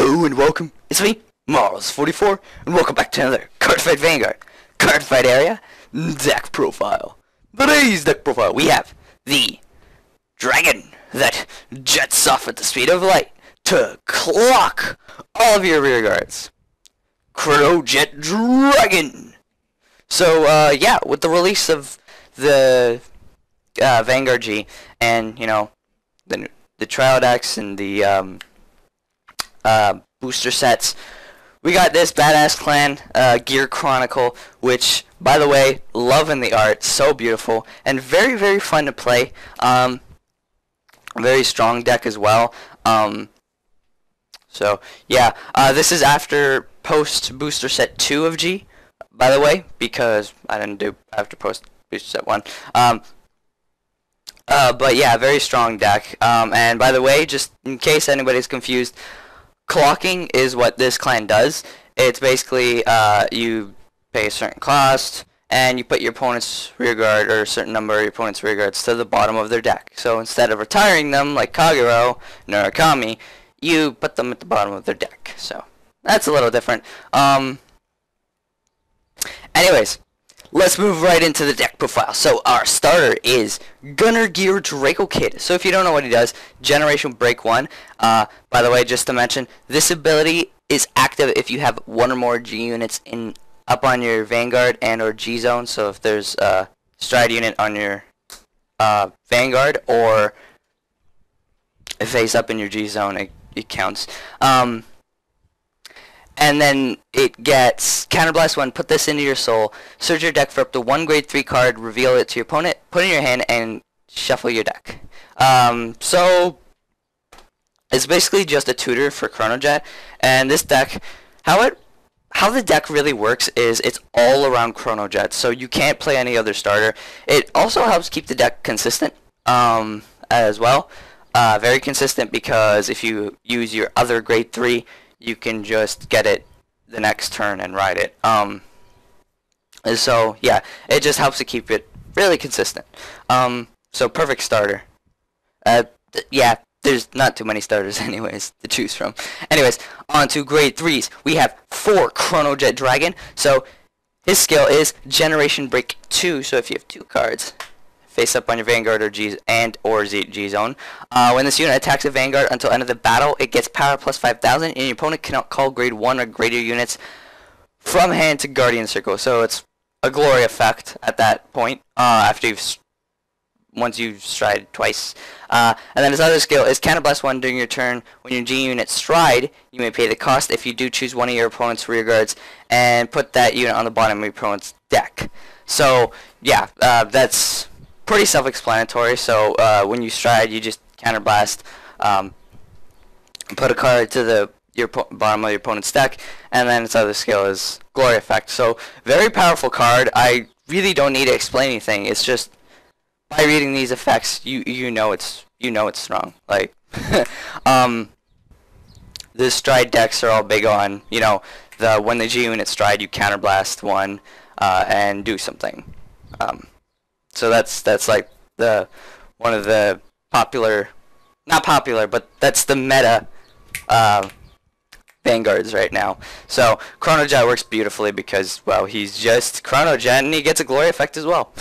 Hello and welcome. It's me, Mars44, and welcome back to another Cardfight Vanguard Cardfight area deck profile. Today's deck profile, we have the dragon that jets off at the speed of light to clock all of your rear guards. Chronojet Dragon. So yeah, with the release of the Vanguard G and the trial decks and the booster sets, we got this badass clan, Gear Chronicle, which, by the way, loving the art, so beautiful, and very, very fun to play. Very strong deck as well. So, yeah, this is after post booster set 2 of G, by the way, because I didn't do after post booster set 1. But yeah, very strong deck. And by the way, just in case anybody's confused, clocking is what this clan does. It's basically you pay a certain cost and you put your opponent's rear guard, or a certain number of your opponent's rear guards, to the bottom of their deck. So instead of retiring them like Kagero, Murakami, you put them at the bottom of their deck. So that's a little different. Anyways, let's move right into the deck profile. So our starter is Gunnergear Dracokid. So if you don't know what he does, Generation Break 1. By the way, just to mention, this ability is active if you have one or more G units up on your Vanguard and or G zone. So if there's a Stride unit on your Vanguard, or face up in your G zone, it counts. And then it gets Counterblast 1, put this into your soul, search your deck for up to one grade 3 card, reveal it to your opponent, put it in your hand, and shuffle your deck. So it's basically just a tutor for Chronojet, and this deck, how the deck really works is it's all around Chronojet, so you can't play any other starter. It also helps keep the deck consistent as well. Very consistent, because if you use your other grade 3, you can just get it the next turn and ride it. So yeah, it just helps to keep it really consistent. So perfect starter. Yeah, there's not too many starters anyways to choose from. Anyways, on to grade 3s. We have 4 Chronojet Dragon. So his skill is Generation Break 2. So if you have 2 cards face up on your Vanguard or G zone. When this unit attacks a Vanguard until end of the battle, it gets power plus 5,000, and your opponent cannot call grade 1 or greater units from hand to Guardian Circle. So it's a glory effect at that point, once you've strided twice. And then his other skill is Counterblast 1 during your turn. When your G unit stride, you may pay the cost if you do choose one of your opponent's rear guards and put that unit on the bottom of your opponent's deck. So yeah, that's pretty self-explanatory. So when you stride, you just counterblast, put a card to the bottom of your opponent's deck, and then its other skill is Glory Effect. So very powerful card. I really don't need to explain anything. It's just by reading these effects, you know it's strong. Like the stride decks are all big on when the G unit stride, you counterblast 1 and do something. So that's like one of the popular, not popular, but that's the meta Vanguards right now. So Chronojet works beautifully because, well, he's just Chronojet and he gets a glory effect as well.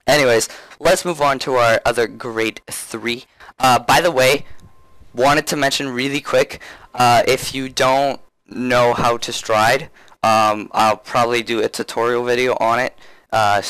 Anyways, let's move on to our other grade 3. By the way, wanted to mention really quick, if you don't know how to stride, I'll probably do a tutorial video on it. Yeah,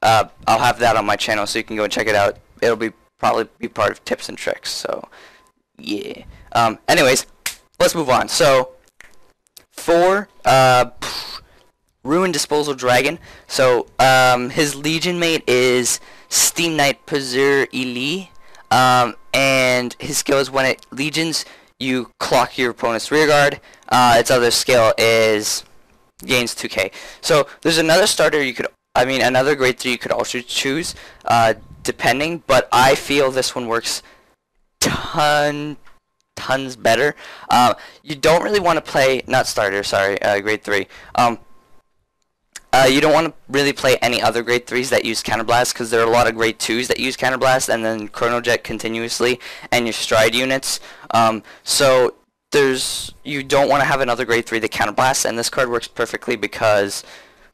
I'll have that on my channel, so you can go and check it out. It'll probably be part of tips and tricks. So yeah. Anyways, let's move on. So for Ruined Disposal Dragon. So his Legion mate is Steam Knight Puzur-Ili, and his skill is when it legions, you clock your opponent's rear guard. Its other skill is gains 2k. So there's another starter another grade 3 you could also choose, depending, but I feel this one works tons better. You don't really want to play, not starter, sorry, grade 3. You don't want to really play any other grade 3s that use Counterblast, because there are a lot of grade 2s that use Counterblast, and then Chronojet continuously, and your stride units. So you don't want to have another grade 3 that Counterblasts, and this card works perfectly because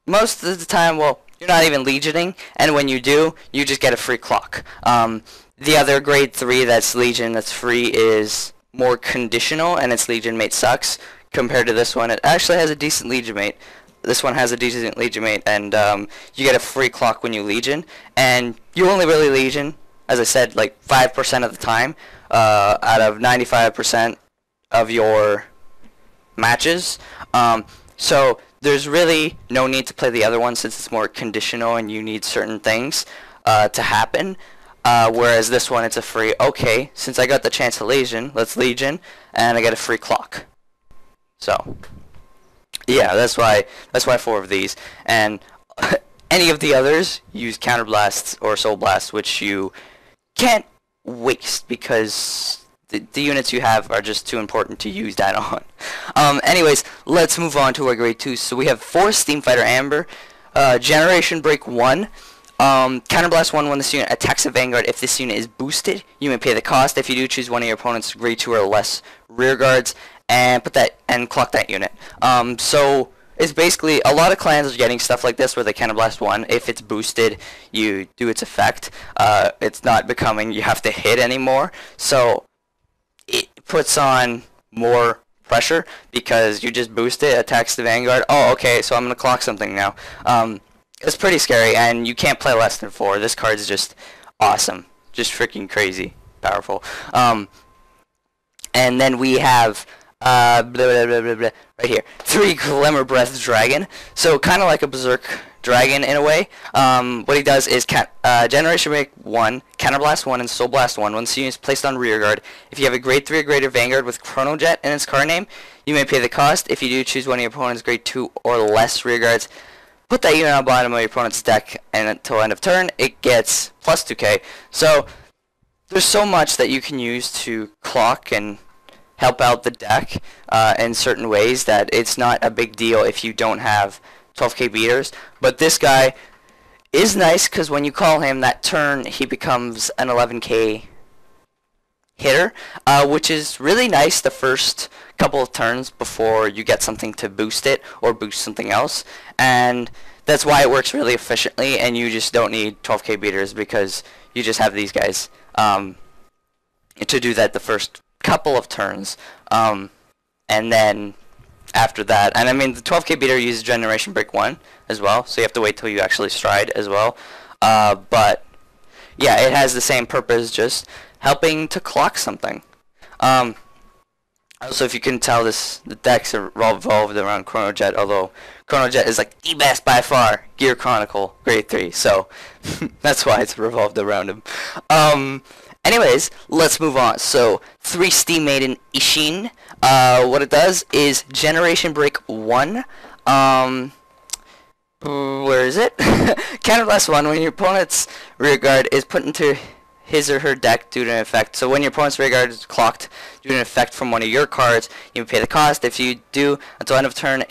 most of the time, well, you're not even Legioning, and when you do, you just get a free clock. The other grade 3 that's Legion that's free is more conditional, and its Legion mate sucks. Compared to this one, it actually has a decent Legion mate. This one has a decent Legion mate, and you get a free clock when you Legion, and you only really Legion, as I said, like 5% of the time, out of 95% of your matches. So there's really no need to play the other one since it's more conditional and you need certain things to happen. Whereas this one, it's a free, okay, since I got the chance to Legion, let's Legion, and I get a free clock. So, yeah, that's why 4 of these. And any of the others use Counterblasts or Soul Blast, which you can't waste because the units you have are just too important to use that on. Anyways, let's move on to our grade 2s. So we have 4 Steam Fighter Amber, Generation Break 1. Counterblast 1 when this unit attacks a Vanguard. If this unit is boosted, you may pay the cost. If you do, choose one of your opponent's grade 2 or less rear guards and clock that unit. So it's basically a lot of clans are getting stuff like this where they Counterblast 1. If it's boosted, you do its effect. It's not becoming you have to hit anymore. So it puts on more pressure because you just boost it, attacks the Vanguard. Oh, okay, so I'm gonna clock something now. It's pretty scary, and you can't play less than 4. This card's just awesome, just freaking crazy powerful. And then we have right here, 3 Glimmer Breath Dragon. So kind of like a Berserk Dragon in a way. What he does is Generation Break 1, Counterblast 1, and Soul Blast 1. Once the unit is placed on rear guard, if you have a grade 3 or greater Vanguard with Chronojet in its card name, you may pay the cost. If you do, choose one of your opponent's grade 2 or less rear guards. Put that unit on the bottom of your opponent's deck, and until end of turn, it gets plus 2k. So there's so much that you can use to clock and help out the deck in certain ways that it's not a big deal if you don't have 12k beaters. But this guy is nice because when you call him that turn, he becomes an 11k hitter, which is really nice the first couple of turns before you get something to boost it or boost something else. And that's why it works really efficiently, and you just don't need 12k beaters because you just have these guys to do that the first couple of turns. And then after that, and I mean the 12k beater uses Generation Break 1 as well, so you have to wait till you actually stride as well. But yeah, it has the same purpose, just helping to clock something. Also, if you can tell, the decks are revolved around Chronojet, although Chronojet is like the best by far Gear Chronicle grade 3, so that's why it's revolved around him. Anyways, let's move on. So 3 Steam Maiden Ishin. What it does is Generation Break 1. Where is it? Counterblast 1 when your opponent's rear guard is put into his or her deck due to an effect. So when your opponent's rear guard is clocked due to an effect from one of your cards, you pay the cost. If you do, until end of turn,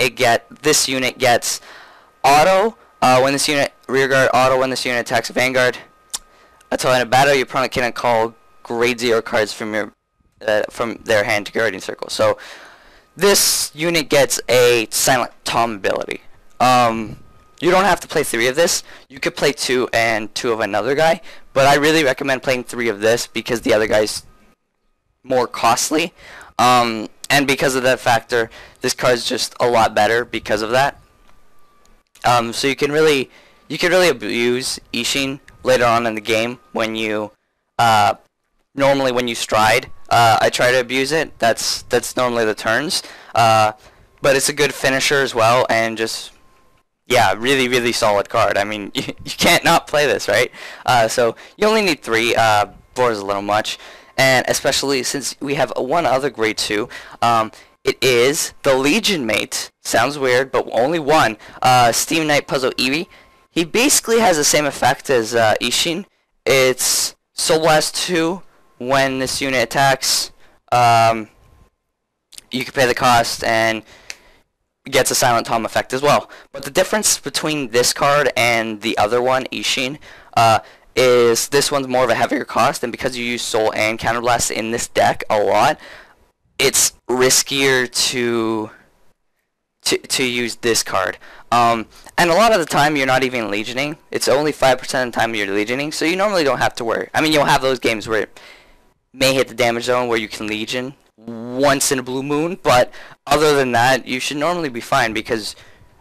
this unit gets auto when this unit rear guard, auto when this unit attacks a Vanguard. Until end of battle, your opponent cannot call grade 0 cards from their hand to Guardian Circle. So this unit gets a Silent Tom ability. You don't have to play 3 of this. You could play 2 and 2 of another guy, but I really recommend playing 3 of this because the other guy's more costly. And because of that factor, this card's just a lot better because of that. So you can really abuse Ishin later on in the game when you normally when you stride. I try to abuse it. That's normally the turns. But it's a good finisher as well, and just yeah, really solid card. I mean, you can't not play this, right? So you only need 3. 4 is a little much, and especially since we have one other grade 2. It is the Legion mate. Sounds weird, but only one. Steam Knight Puzur-Ili. He basically has the same effect as Ishin. It's Soul Blast 2 when this unit attacks. You can pay the cost, and gets a Silent Tom effect as well. But the difference between this card and the other one, Ishin, is this one's more of a heavier cost, and because you use Soul and Counterblast in this deck a lot, it's riskier to use this card. And a lot of the time you're not even legioning. It's only 5% of the time you're legioning, so you normally don't have to worry. I mean, you'll have those games where it may hit the damage zone where you can legion once in a blue moon, but other than that, you should normally be fine because,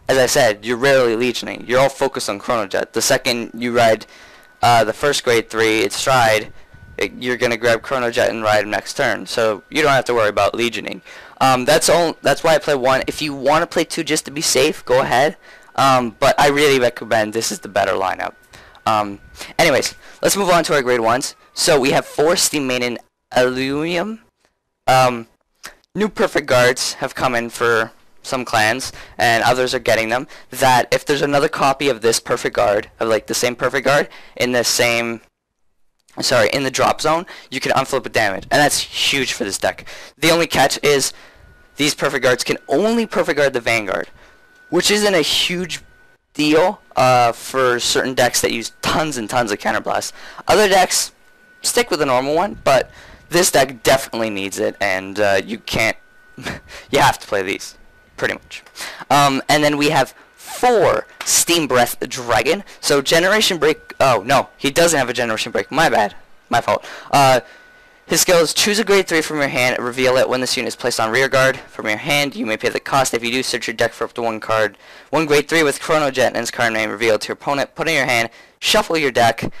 as I said, you're rarely legioning. You're all focused on Chronojet. The second you ride the first grade 3, it's Stride, you're going to grab Chronojet and ride him next turn, so you don't have to worry about legioning. That's why I play 1. If you want to play 2 just to be safe, go ahead, but I really recommend this is the better lineup. Anyways, let's move on to our grade 1s. So we have 4 Steam Maiden Aluminum. New Perfect Guards have come in for some clans, and others are getting them, that if there's another copy of this Perfect Guard, of like the same Perfect Guard, in the same, sorry, in the drop zone, you can unflip with damage, and that's huge for this deck. The only catch is these Perfect Guards can only Perfect Guard the Vanguard, which isn't a huge deal for certain decks that use tons and tons of Counterblast. Other decks stick with the normal one, but this deck definitely needs it, and you can't, you have to play these, pretty much. And then we have 4 Steam Breath Dragon. So Generation Break, oh no, he doesn't have a Generation Break, my bad, my fault. His skill is choose a grade 3 from your hand, reveal it when this unit is placed on rear guard from your hand. You may pay the cost. If you do, search your deck for up to 1 card, 1 grade 3 with Chronojet and its card name revealed to your opponent, put it in your hand, shuffle your deck,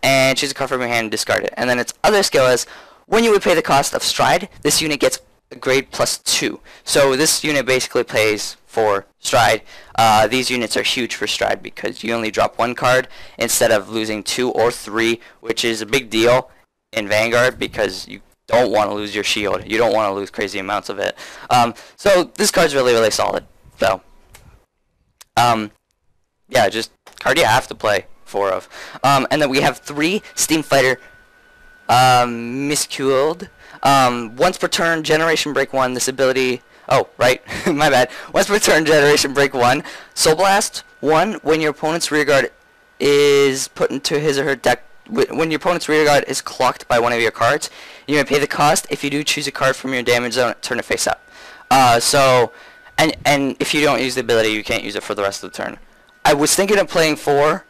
and choose a card from your hand and discard it. And then its other skill is, when you would pay the cost of Stride, this unit gets a grade +2. So this unit basically plays for Stride. These units are huge for Stride because you only drop 1 card instead of losing 2 or 3, which is a big deal in Vanguard because you don't want to lose your shield. You don't want to lose crazy amounts of it. So this card's really, really solid. So, yeah, just card you have to play 4 of. And then we have 3 Steam Fighter Miscued. Once per turn, Generation Break 1, this ability, oh, right, my bad. Once per turn, Generation Break 1, Soul Blast 1, when your opponent's rear guard is put into his or her deck, when your opponent's rear guard is clocked by one of your cards, you may pay the cost. If you do, choose a card from your damage zone, turn it face up. And if you don't use the ability, you can't use it for the rest of the turn. I was thinking of playing 4.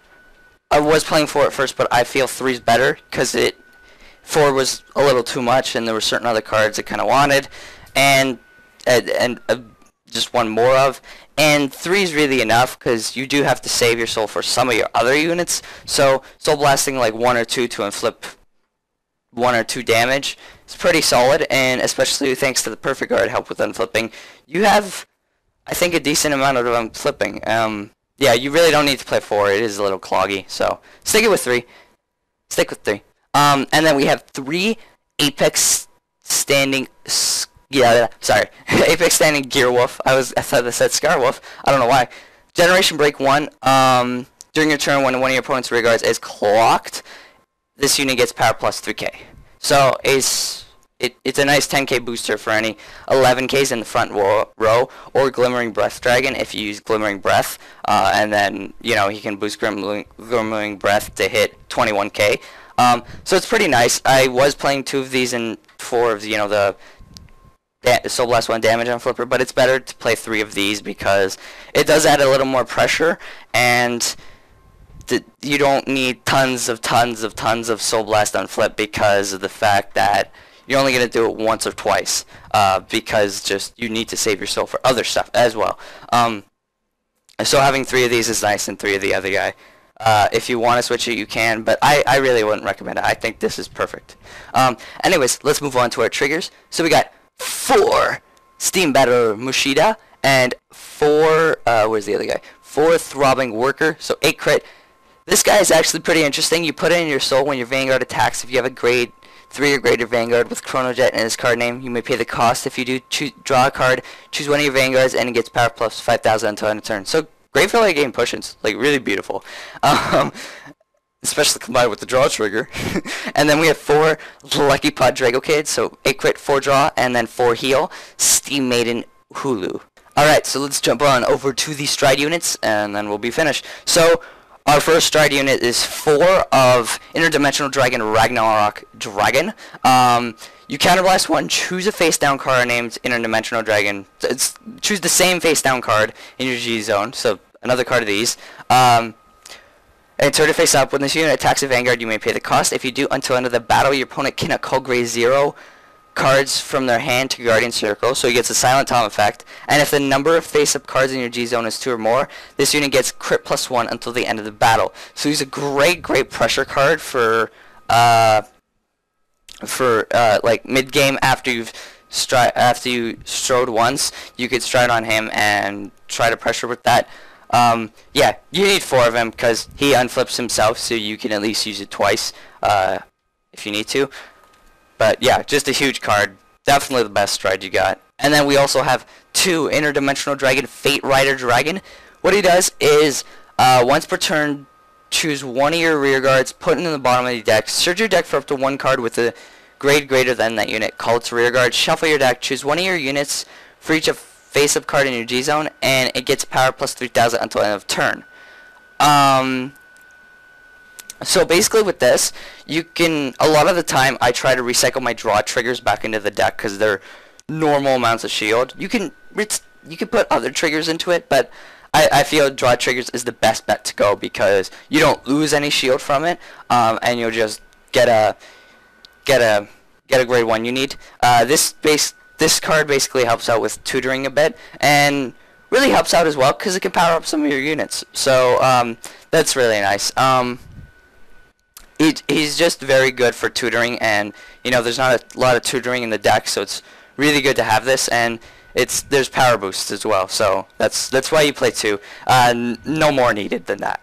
I was playing 4 at first, but I feel 3's better, because 4 was a little too much, and there were certain other cards I kind of wanted, and just one more of. And 3 is really enough, because you do have to save your soul for some of your other units. So Soul Blasting like 1 or 2 to inflict 1 or 2 damage is pretty solid, and especially thanks to the Perfect Guard help with unflipping, you have, I think, a decent amount of unflipping. Yeah, you really don't need to play 4. It is a little cloggy, so stick it with 3. Stick with 3. And then we have 3 Apex Standing, Apex Standing Gearwolf. I thought that said Scarwolf. I don't know why. Generation Break 1. During your turn, when one of your opponent's rear guards is clocked, this unit gets power plus 3k. So it's a nice 10k booster for any 11ks in the front row, or Glimmering Breath Dragon if you use Glimmering Breath, and then he can boost Glimmering Breath to hit 21k. So it's pretty nice. I was playing 2 of these and 4 of the Soul Blast 1 damage on Flipper, but it's better to play 3 of these because it does add a little more pressure, and you don't need tons of Soul Blast on Flip because of the fact that you're only going to do it once or twice, because just you need to save your soul for other stuff as well. So having 3 of these is nice, and 3 of the other guy. If you want to switch it, you can, but I really wouldn't recommend it. I think this is perfect. Anyways, let's move on to our triggers. So we got 4 Steam Battle Meshda, and 4, where's the other guy? 4 Throbbing Worker, so 8 crit. This guy is actually pretty interesting. You put it in your soul when your Vanguard attacks. If you have a grade 3 or greater Vanguard with Chronojet and his card name, you may pay the cost. If you do, draw a card, choose one of your Vanguards, and it gets power plus 5,000 until end of turn. So great for late game push-ins, like really beautiful. Especially combined with the draw trigger. And then we have 4 Luckypot Dracokid, so 8 crit, 4 draw, and then 4 heal, Steam Maiden Uluru. Alright, so let's jump on over to the stride units, and then we'll be finished. So, our first stride unit is 4 of Interdimensional Dragon Ragnaclock Dragon. You counterblast 1, choose a face-down card named Interdimensional Dragon. Choose the same face-down card in your G zone, so another card of these. And turn it face up. When this unit attacks a Vanguard, you may pay the cost. If you do, until end of the battle, your opponent cannot call grade 0 cards from their hand to Guardian Circle, so he gets a Silent Tom effect. And if the number of face-up cards in your G-Zone is 2 or more, this unit gets crit +1 until the end of the battle. So he's a great pressure card for like mid-game after you strode once. You could stride on him and try to pressure with that. Yeah, you need 4 of him because he unflips himself, so you can at least use it twice if you need to. But yeah, just a huge card. Definitely the best stride you got. And then we also have 2 Interdimensional Dragon Faterider Dragon. What he does is, once per turn, choose 1 of your rear guards, put it in the bottom of the deck, search your deck for up to 1 card with a grade greater than that unit, call its rear guard, shuffle your deck, choose 1 of your units for each face-up card in your G-Zone, and it gets power plus 3000 until end of turn. So basically with this, you can, a lot of the time I try to recycle my draw triggers back into the deck because they're normal amounts of shield. You can put other triggers into it, but I feel draw triggers is the best bet to go because you don't lose any shield from it, and you'll just get a grade 1 you need. This card basically helps out with tutoring a bit, and really helps out as well because it can power up some of your units. So that's really nice. He's just very good for tutoring, and you know there's not a lot of tutoring in the deck, so it's really good to have this, and there's power boosts as well, so that's why you play 2. No more needed than that.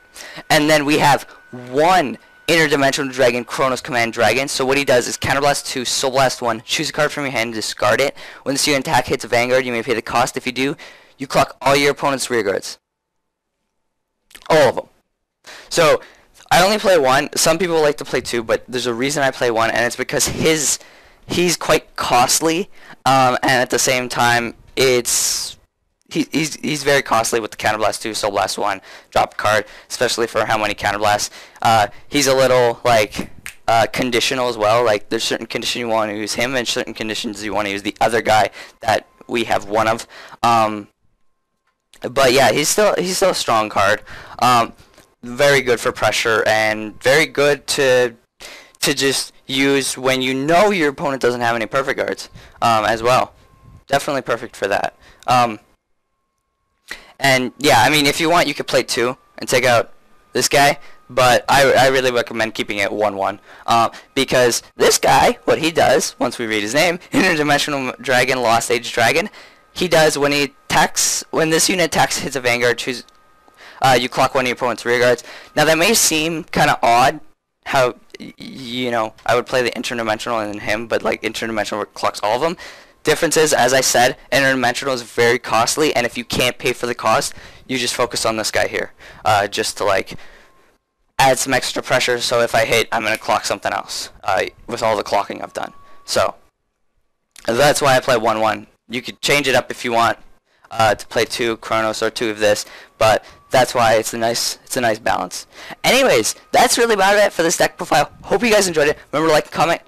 And then we have 1 Interdimensional Dragon Chronoscommand Dragon. So what he does is counterblast 2, soul blast 1, choose a card from your hand, discard it. When this unit attack hits a Vanguard, you may pay the cost. If you do, you clock all your opponent's rear guards, all of them. So I only play 1. Some people like to play 2, but there's a reason I play 1, and it's because he's quite costly, and at the same time, he's very costly with the counterblast 2, soul blast 1, drop a card, especially for how many counterblasts. He's a little like conditional as well. Like there's certain conditions you want to use him, and certain conditions you want to use the other guy that we have 1 of. But yeah, he's still a strong card. Very good for pressure, and very good to just use when you know your opponent doesn't have any perfect guards as well. Definitely perfect for that. And yeah, I mean, if you want, you could play 2 and take out this guy, but I really recommend keeping it 1/1 because this guy, what he does, once we read his name, Interdimensional Dragon, Lost Age Dragon, he does when this unit attacks, hits a Vanguard, choose. You clock 1 of your opponent's rear guards. Now that may seem kind of odd, how you know I would play the Interdimensional and him, but like Interdimensional clocks all of them. Difference is, as I said, Interdimensional is very costly, and if you can't pay for the cost, you just focus on this guy here, just to like add some extra pressure. So if I hit, I'm gonna clock something else with all the clocking I've done. So that's why I play 1/1. You could change it up if you want to play 2 Chronos or 2 of this, but that's why it's a nice balance. Anyways, that's really about it for this deck profile. Hope you guys enjoyed it. Remember to like and comment.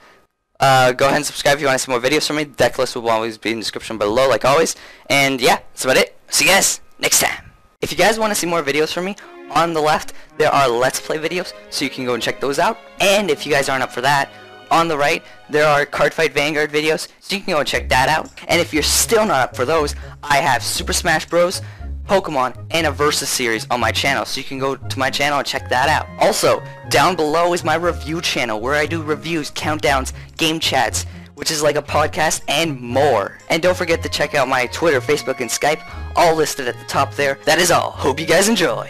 Go ahead and subscribe if you want to see more videos from me. The deck list will always be in the description below, like always. And yeah, that's about it. See you guys next time. If you guys want to see more videos from me, on the left there are Let's Play videos, so you can go and check those out. And if you guys aren't up for that, on the right there are Cardfight Vanguard videos, so you can go and check that out. And if you're still not up for those, I have Super Smash Bros, Pokemon, and a Versus series on my channel, so you can go to my channel and check that out. Also, down below is my review channel, where I do reviews, countdowns, game chats, which is like a podcast, and more. And don't forget to check out my Twitter, Facebook, and Skype, all listed at the top there. That is all. Hope you guys enjoy.